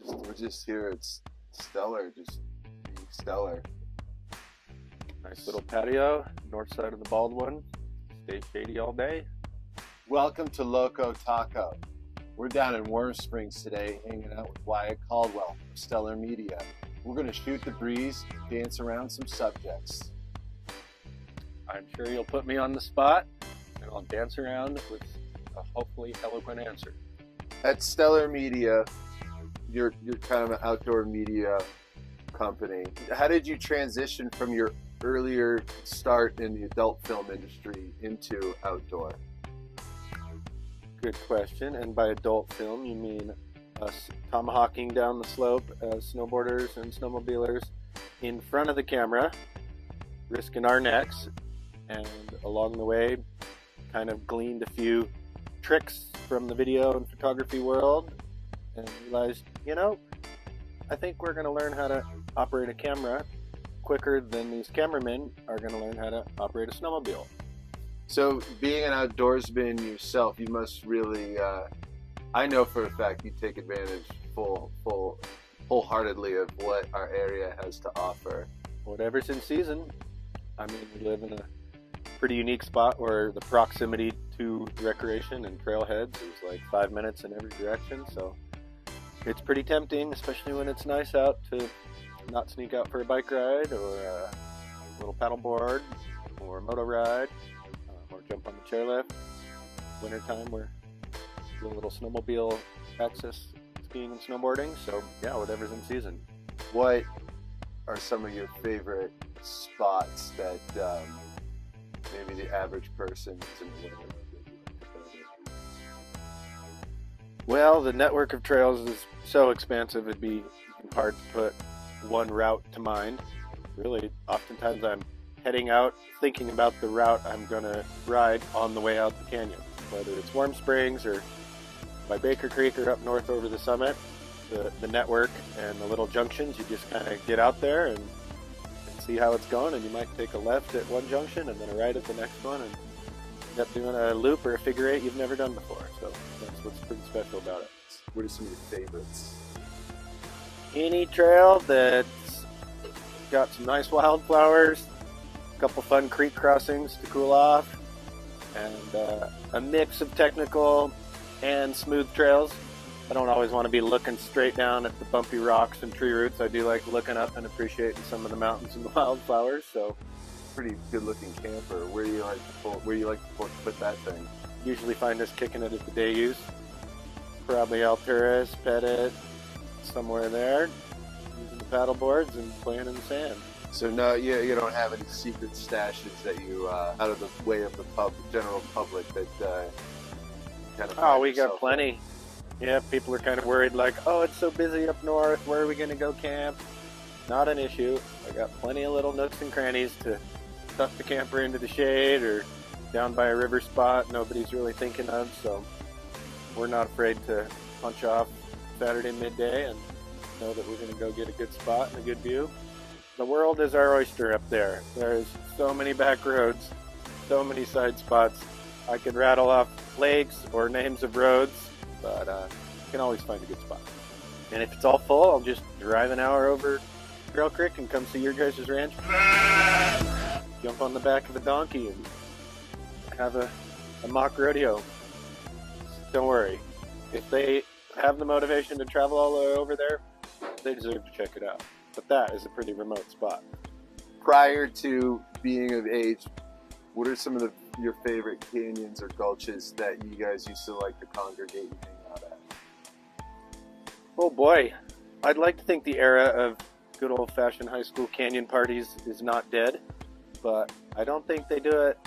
We're just here. It's stellar, just being stellar. Nice little patio, north side of the bald one. Stay shady all day. Welcome to Loco Taco. We're down in Warm Springs today, hanging out with Wyatt Caldwell of Stellar Media. We're going to shoot the breeze, dance around some subjects. I'm sure you'll put me on the spot, and I'll dance around with a hopefully eloquent answer. At Stellar Media, you're kind of an outdoor media company. How did you transition from your earlier start in the adult film industry into outdoor? Good question. And by adult film, you mean us tomahawking down the slope as snowboarders and snowmobilers in front of the camera, risking our necks, and along the way kind of gleaned a few tricks from the video and photography world and realized, I think we're going to learn how to operate a camera quicker than these cameramen are going to learn how to operate a snowmobile. So being an outdoorsman yourself, you must really, I know for a fact you take advantage wholeheartedly of what our area has to offer. Whatever's in season. I mean, we live in a pretty unique spot where the proximity to recreation and trailheads is like 5 minutes in every direction, so it's pretty tempting, especially when it's nice out, to not sneak out for a bike ride or a little paddleboard or a moto ride or jump on the chairlift. Wintertime, we're doing a little snowmobile access skiing and snowboarding, so yeah, whatever's in season. What are some of your favorite spots that maybe the average person isn't aware of? Well, the network of trails is so expansive, it'd be hard to put one route to mind. Really, oftentimes I'm heading out thinking about the route I'm going to ride on the way out the canyon. Whether it's Warm Springs or by Baker Creek or up north over the summit, the network and the little junctions, you just kind of get out there and see how it's going, and you might take a left at one junction and then a right at the next one and end up doing a loop or a figure eight you've never done before. So that's what's pretty special about it. What are some of your favorites? Any trail that's got some nice wildflowers, a couple fun creek crossings to cool off, and a mix of technical and smooth trails. I don't always want to be looking straight down at the bumpy rocks and tree roots. I do like looking up and appreciating some of the mountains and the wildflowers. So, pretty good-looking camper. Where do you like to put that thing? Usually find us kicking it at the day use. Probably Alturas, Pettit, somewhere there, using the paddle boards and playing in the sand. So no, you don't have any secret stashes that you out of the way of the general public that kind of. Oh, we got plenty. Yeah, people are kind of worried, like, oh, it's so busy up north. Where are we going to go camp? Not an issue. I got plenty of little nooks and crannies to tuck the camper into the shade or down by a river spot nobody's really thinking of. So we're not afraid to punch off Saturday midday and know that we're going to go get a good spot and a good view. The world is our oyster up there. There's so many back roads, so many side spots. I could rattle off lakes or names of roads, but you can always find a good spot. And if it's all full, I'll just drive an hour over Trail Creek and come see your guys' ranch. Jump on the back of a donkey and have a mock rodeo. Don't worry. If they have the motivation to travel all the way over there, they deserve to check it out. But that is a pretty remote spot. Prior to being of age, what are some of your favorite canyons or gulches that you guys used to like to congregate and hang out at? Oh boy, I'd like to think the era of good old-fashioned high school canyon parties is not dead, but I don't think they do it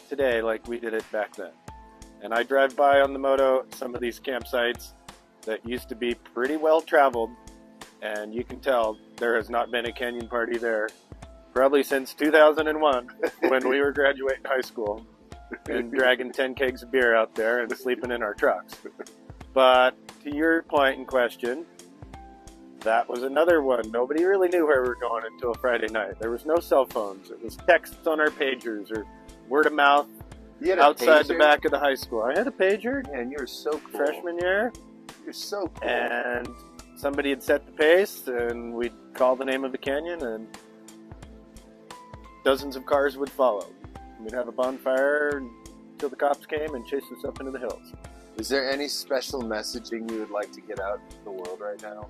today like we did it back then. And I drive by on the moto some of these campsites that used to be pretty well traveled, and you can tell there has not been a canyon party there probably since 2001 when we were graduating high school and dragging 10 kegs of beer out there and sleeping in our trucks. But to your point in question, that was another one. Nobody really knew where we were going until Friday night. There was no cell phones. It was texts on our pagers or word of mouth outside the back of the high school. I had a pager. Man, you're so cool. Freshman year. You're so cool. And somebody had set the pace, and we'd call the name of the canyon, and dozens of cars would follow. We'd have a bonfire until the cops came and chased us up into the hills. Is there any special messaging you would like to get out to the world right now?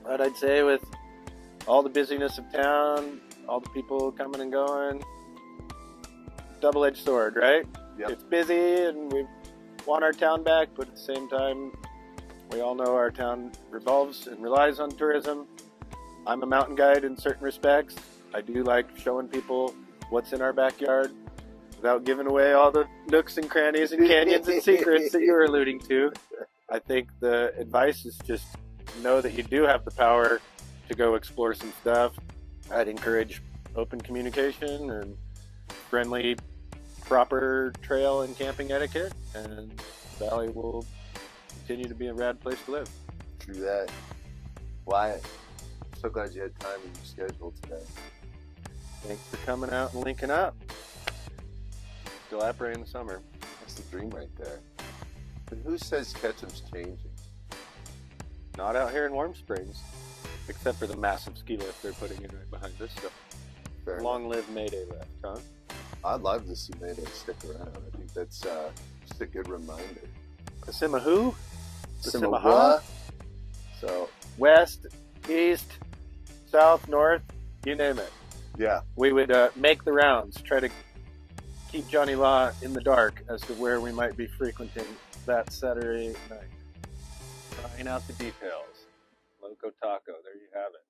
But I'd say with all the busyness of town, all the people coming and going, double-edged sword, right? Yep. It's busy and we want our town back, but at the same time, we all know our town revolves and relies on tourism. I'm a mountain guide in certain respects. I do like showing people what's in our backyard without giving away all the nooks and crannies and canyons and secrets that you're alluding to. I think the advice is just know that you do have the power to go explore some stuff. I'd encourage open communication and friendly, proper trail and camping etiquette, and the valley will continue to be a rad place to live. True that. Wyatt, so glad you had time in your schedule today. Thanks for coming out and linking up. Still operating in the summer. That's the dream right there. But who says Ketchum's changing? Not out here in Warm Springs, except for the massive ski lift they're putting in right behind us. So Fair long live Mayday lift, huh? I'd love to see Mayday stick around. I think that's just a good reminder. Kissimmee who? Kissimmee. So west, east, south, north, you name it. Yeah. We would make the rounds, try to keep Johnny Law in the dark as to where we might be frequenting that Saturday night. Trying out the details. Loco Taco, there you have it.